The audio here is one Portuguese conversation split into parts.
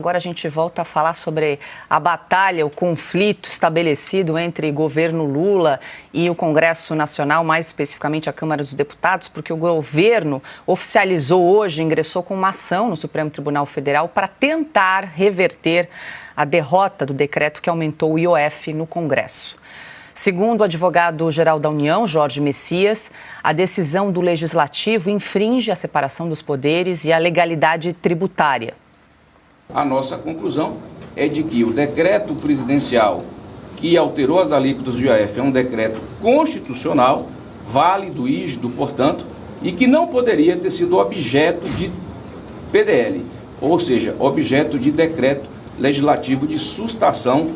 Agora a gente volta a falar sobre a batalha, o conflito estabelecido entre governo Lula e o Congresso Nacional, mais especificamente a Câmara dos Deputados, porque o governo oficializou hoje, ingressou com uma ação no Supremo Tribunal Federal para tentar reverter a derrota do decreto que aumentou o IOF no Congresso. Segundo o advogado-geral da União, Jorge Messias, a decisão do Legislativo infringe a separação dos poderes e a legalidade tributária. A nossa conclusão é de que o decreto presidencial que alterou as alíquotas do IOF é um decreto constitucional, válido, rígido, portanto, e que não poderia ter sido objeto de PDL, ou seja, objeto de decreto legislativo de sustação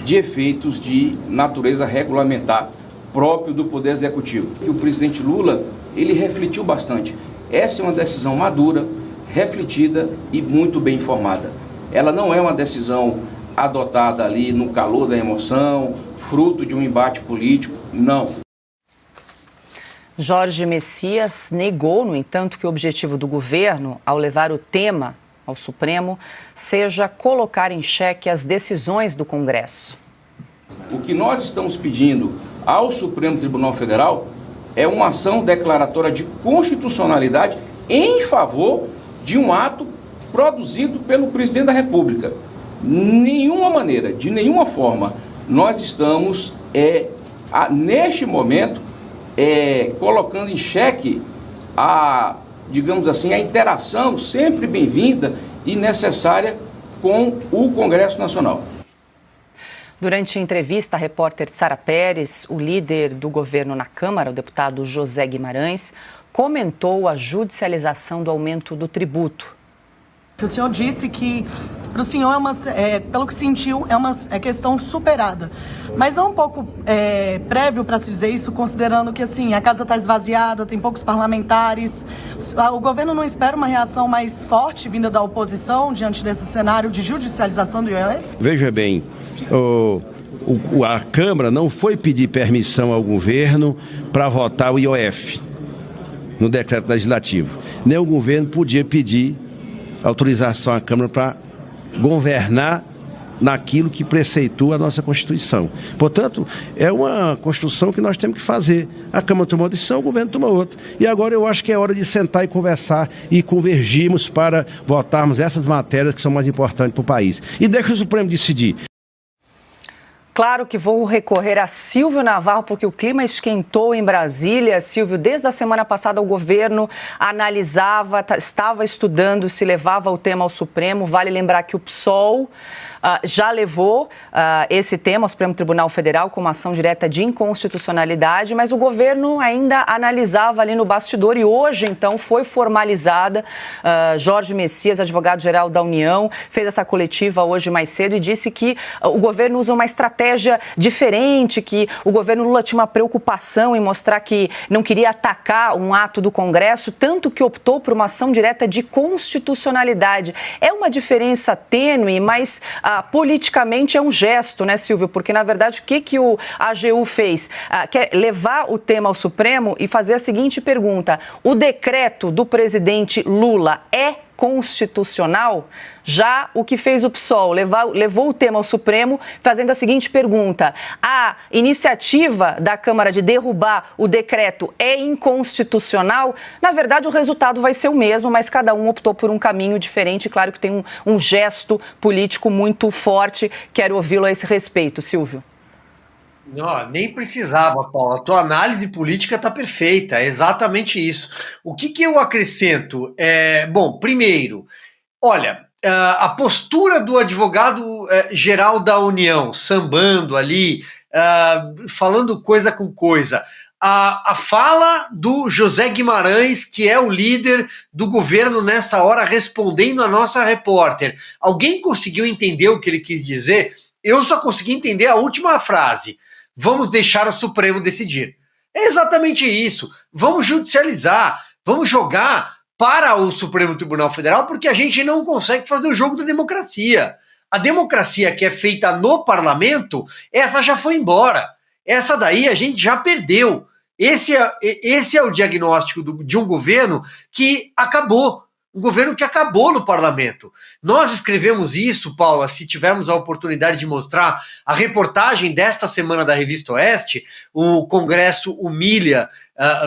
de efeitos de natureza regulamentar próprio do Poder Executivo. Que o presidente Lula, ele refletiu bastante. Essa é uma decisão madura, refletida e muito bem informada. Ela não é uma decisão adotada ali no calor da emoção, fruto de um embate político, não. Jorge Messias negou, no entanto, que o objetivo do governo, ao levar o tema ao Supremo, seja colocar em xeque as decisões do Congresso. O que nós estamos pedindo ao Supremo Tribunal Federal é uma ação declaratória de constitucionalidade em favor de um ato produzido pelo presidente da República. Nenhuma maneira, de nenhuma forma, nós estamos, neste momento, colocando em xeque digamos assim, a interação sempre bem-vinda e necessária com o Congresso Nacional. Durante a entrevista à repórter Sara Pérez, o líder do governo na Câmara, o deputado José Guimarães, comentou a judicialização do aumento do tributo. O senhor disse que, para o senhor, pelo que sentiu, é uma questão superada. Mas é um pouco prévio para se dizer isso, considerando que assim, a casa está esvaziada, tem poucos parlamentares. O governo não espera uma reação mais forte vinda da oposição diante desse cenário de judicialização do IOF? Veja bem, a Câmara não foi pedir permissão ao governo para votar o IOF no decreto legislativo. Nem o governo podia pedir autorização à Câmara para governar naquilo que preceitua a nossa Constituição. Portanto, é uma construção que nós temos que fazer. A Câmara tomou uma decisão, o governo tomou outra. E agora eu acho que é hora de sentar e conversar e convergirmos para votarmos essas matérias que são mais importantes para o país. E deixa o Supremo decidir. Claro que vou recorrer a Silvio Navarro, porque o clima esquentou em Brasília. Silvio, desde a semana passada o governo analisava, estava estudando se levava o tema ao Supremo. Vale lembrar que o PSOL já levou esse tema ao Supremo Tribunal Federal com uma ação direta de inconstitucionalidade, mas o governo ainda analisava ali no bastidor e hoje, então, foi formalizada. Jorge Messias, advogado-geral da União, fez essa coletiva hoje mais cedo e disse que o governo usa uma estratégia diferente, que o governo Lula tinha uma preocupação em mostrar que não queria atacar um ato do Congresso, tanto que optou por uma ação direta de constitucionalidade. É uma diferença tênue, mas politicamente é um gesto, né, Silvio? Porque, na verdade, o que o AGU fez? Quer levar o tema ao Supremo e fazer a seguinte pergunta: o decreto do presidente Lula é constitucional? Já o que fez o PSOL levou o tema ao Supremo fazendo a seguinte pergunta: a iniciativa da Câmara de derrubar o decreto é inconstitucional? Na verdade, o resultado vai ser o mesmo, mas cada um optou por um caminho diferente. Claro que tem um gesto político muito forte. Quero ouvi-lo a esse respeito, Silvio. Não, nem precisava, Paula. A tua análise política está perfeita, é exatamente isso. O que eu acrescento? Bom, primeiro, olha, a postura do advogado-geral da União, sambando ali, falando coisa com coisa. A fala do José Guimarães, que é o líder do governo nessa hora, respondendo a nossa repórter. Alguém conseguiu entender o que ele quis dizer? Eu só consegui entender a última frase. Vamos deixar o Supremo decidir. É exatamente isso. Vamos judicializar, vamos jogar para o Supremo Tribunal Federal, porque a gente não consegue fazer o jogo da democracia. A democracia que é feita no parlamento, essa já foi embora. Essa daí a gente já perdeu. Esse é o diagnóstico de um governo que acabou. um governo que acabou no parlamento. Nós escrevemos isso, Paula, se tivermos a oportunidade de mostrar a reportagem desta semana da Revista Oeste, o Congresso humilha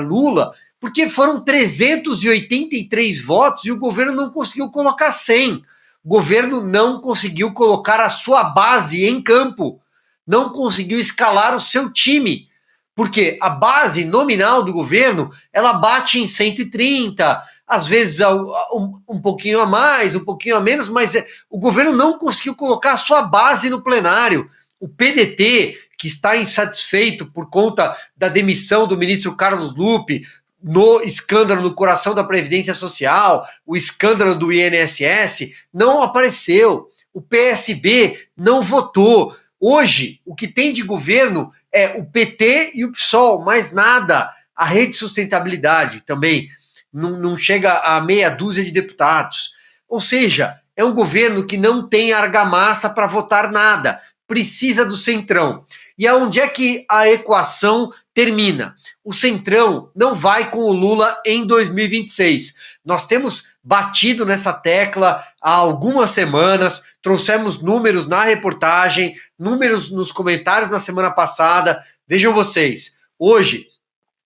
Lula, porque foram 383 votos e o governo não conseguiu colocar 100. O governo não conseguiu colocar a sua base em campo, não conseguiu escalar o seu time, porque a base nominal do governo, ela bate em 130, às vezes um pouquinho a mais, um pouquinho a menos, mas o governo não conseguiu colocar a sua base no plenário. O PDT, que está insatisfeito por conta da demissão do ministro Carlos Lupe, no escândalo no coração da Previdência Social, o escândalo do INSS, não apareceu. O PSB não votou. Hoje, o que tem de governo é o PT e o PSOL, mais nada. A Rede de Sustentabilidade também não chega a meia dúzia de deputados. Ou seja, é um governo que não tem argamassa para votar nada. Precisa do Centrão. E aonde é que a equação termina? O Centrão não vai com o Lula em 2026. Nós temos batido nessa tecla há algumas semanas, trouxemos números na reportagem, números nos comentários na semana passada. Vejam vocês, hoje,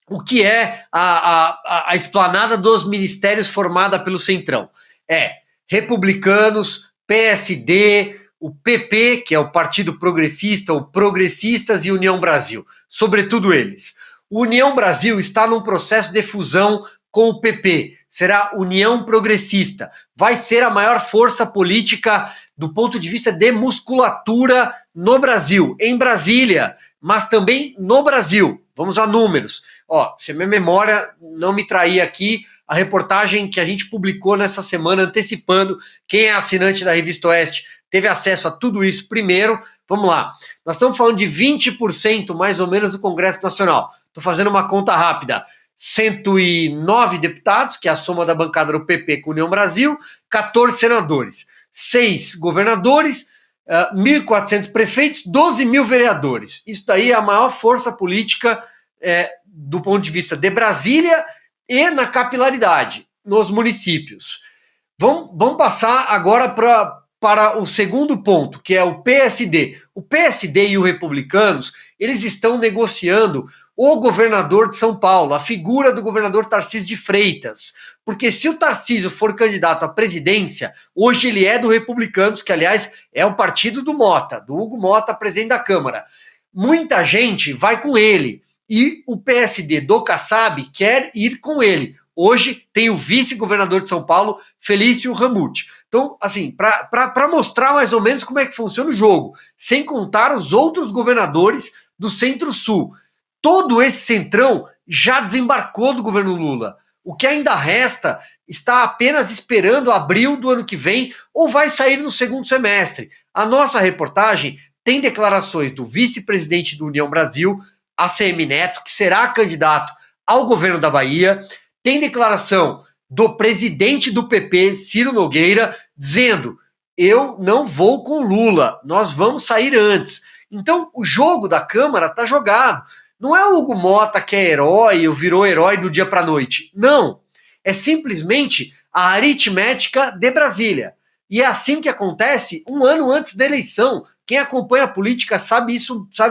o que é a esplanada dos ministérios formada pelo Centrão? É Republicanos, PSD, o PP, que é o Partido Progressista, o Progressistas e União Brasil, sobretudo eles. O União Brasil está num processo de fusão com o PP, será União Progressista, vai ser a maior força política do ponto de vista de musculatura no Brasil, em Brasília, mas também no Brasil. Vamos a números. Ó, se a minha memória não me trair aqui, a reportagem que a gente publicou nessa semana, antecipando, quem é assinante da Revista Oeste teve acesso a tudo isso primeiro. Vamos lá. Nós estamos falando de 20% mais ou menos do Congresso Nacional. Estou fazendo uma conta rápida. 109 deputados, que é a soma da bancada do PP com a União Brasil, 14 senadores, 6 governadores, 1.400 prefeitos, 12 mil vereadores. Isso daí é a maior força política do ponto de vista de Brasília e na capilaridade, nos municípios. Vamos passar agora para o segundo ponto, que é o PSD. O PSD e os republicanos, eles estão negociando o governador de São Paulo, a figura do governador Tarcísio de Freitas. Porque se o Tarcísio for candidato à presidência, hoje ele é do Republicanos, que aliás é o partido do Mota, do Hugo Mota, presidente da Câmara. Muita gente vai com ele e o PSD do Kassab quer ir com ele. Hoje tem o vice-governador de São Paulo, Felício Ramute. Então, assim, para mostrar mais ou menos como é que funciona o jogo, sem contar os outros governadores do Centro-Sul. Todo esse centrão já desembarcou do governo Lula. O que ainda resta está apenas esperando abril do ano que vem ou vai sair no segundo semestre. A nossa reportagem tem declarações do vice-presidente do União Brasil, ACM Neto, que será candidato ao governo da Bahia, tem declaração do presidente do PP, Ciro Nogueira, dizendo: eu não vou com Lula, nós vamos sair antes. Então, o jogo da Câmara está jogado. Não é o Hugo Mota que é herói ou virou herói do dia para a noite. Não. É simplesmente a aritmética de Brasília. E é assim que acontece um ano antes da eleição. Quem acompanha a política sabe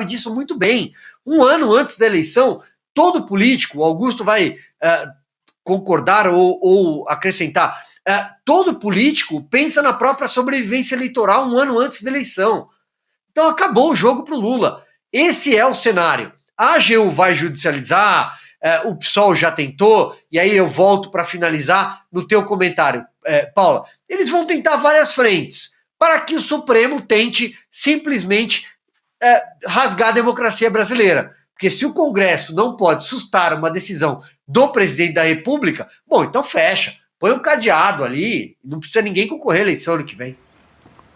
disso muito bem. Um ano antes da eleição, todo político, o Augusto vai concordar ou acrescentar, todo político pensa na própria sobrevivência eleitoral um ano antes da eleição. Então acabou o jogo para o Lula. Esse é o cenário. A AGU vai judicializar, o PSOL já tentou, e aí eu volto para finalizar no teu comentário, Paula. Eles vão tentar várias frentes para que o Supremo tente simplesmente rasgar a democracia brasileira. Porque se o Congresso não pode sustar uma decisão do presidente da República, bom, então fecha. Põe um cadeado ali, não precisa ninguém concorrer à eleição ano que vem.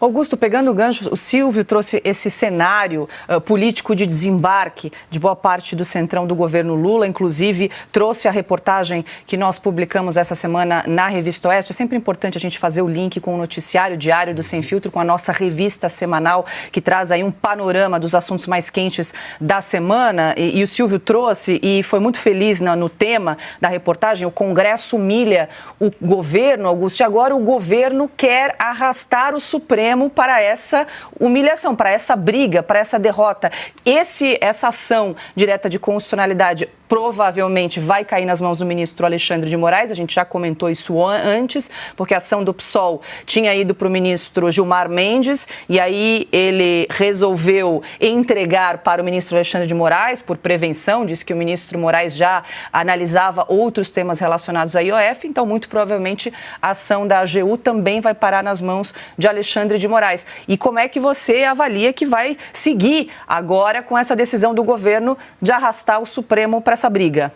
Augusto, pegando o gancho, o Silvio trouxe esse cenário político de desembarque de boa parte do centrão do governo Lula, inclusive trouxe a reportagem que nós publicamos essa semana na Revista Oeste. É sempre importante a gente fazer o link com o noticiário diário do Sem Filtro, com a nossa revista semanal, que traz aí um panorama dos assuntos mais quentes da semana. E o Silvio trouxe, e foi muito feliz no tema da reportagem, o Congresso humilha o governo, Augusto, e agora o governo quer arrastar o Supremo para essa humilhação, para essa briga, para essa derrota. Essa ação direta de constitucionalidade provavelmente vai cair nas mãos do ministro Alexandre de Moraes, a gente já comentou isso antes, porque a ação do PSOL tinha ido para o ministro Gilmar Mendes, e aí ele resolveu entregar para o ministro Alexandre de Moraes, por prevenção, disse que o ministro Moraes já analisava outros temas relacionados à IOF, então muito provavelmente a ação da AGU também vai parar nas mãos de Alexandre de Moraes. E como é que você avalia que vai seguir agora com essa decisão do governo de arrastar o Supremo para essa briga?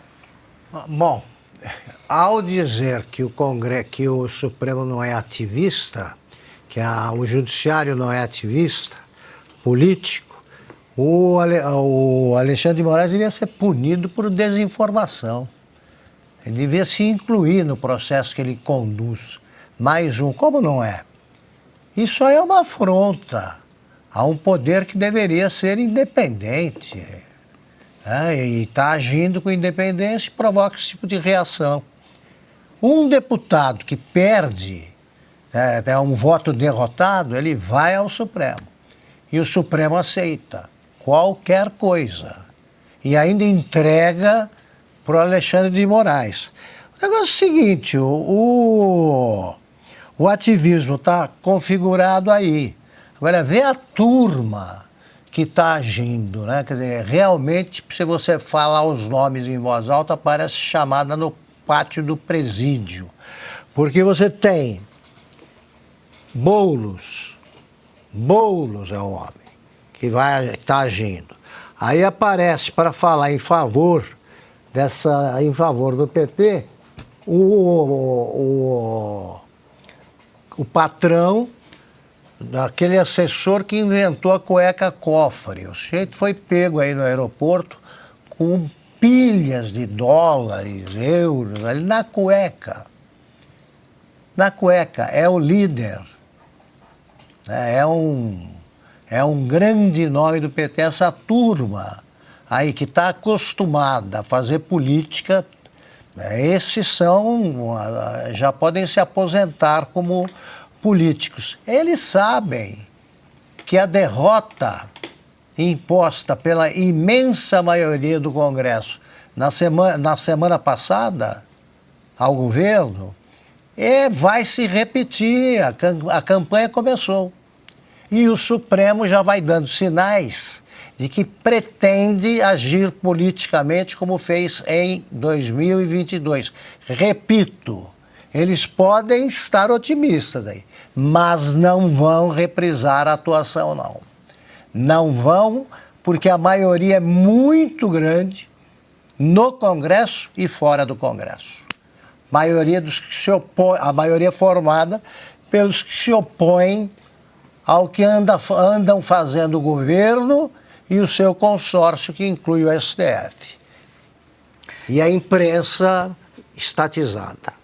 Bom, ao dizer que o Supremo não é ativista, que o Judiciário não é ativista, político, o Alexandre de Moraes devia ser punido por desinformação. Ele devia se incluir no processo que ele conduz. Mais um, como não é? Isso aí é uma afronta a um poder que deveria ser independente. E está agindo com independência e provoca esse tipo de reação. Um deputado que perde, é um voto derrotado, ele vai ao Supremo. E o Supremo aceita qualquer coisa. E ainda entrega para o Alexandre de Moraes. O negócio é o seguinte, o ativismo está configurado aí. Agora, vê a turma que está agindo, né? Quer dizer, realmente, se você falar os nomes em voz alta, parece chamada no pátio do presídio. Porque você tem Boulos é o homem que está agindo. Aí aparece para falar em favor do PT, o patrão daquele assessor que inventou a cueca cofre. O sujeito foi pego aí no aeroporto com pilhas de dólares, euros, ali na cueca. Na cueca, é o líder. É um grande nome do PT, essa turma aí que está acostumada a fazer política, esses já podem se aposentar como políticos. Eles sabem que a derrota imposta pela imensa maioria do Congresso na semana passada ao governo vai se repetir. A campanha começou. E o Supremo já vai dando sinais de que pretende agir politicamente como fez em 2022. Repito, eles podem estar otimistas aí, mas não vão reprisar a atuação, não. Não vão, porque a maioria é muito grande no Congresso e fora do Congresso. A maioria formada pelos que se opõem ao que andam fazendo o governo e o seu consórcio, que inclui o STF. E a imprensa estatizada.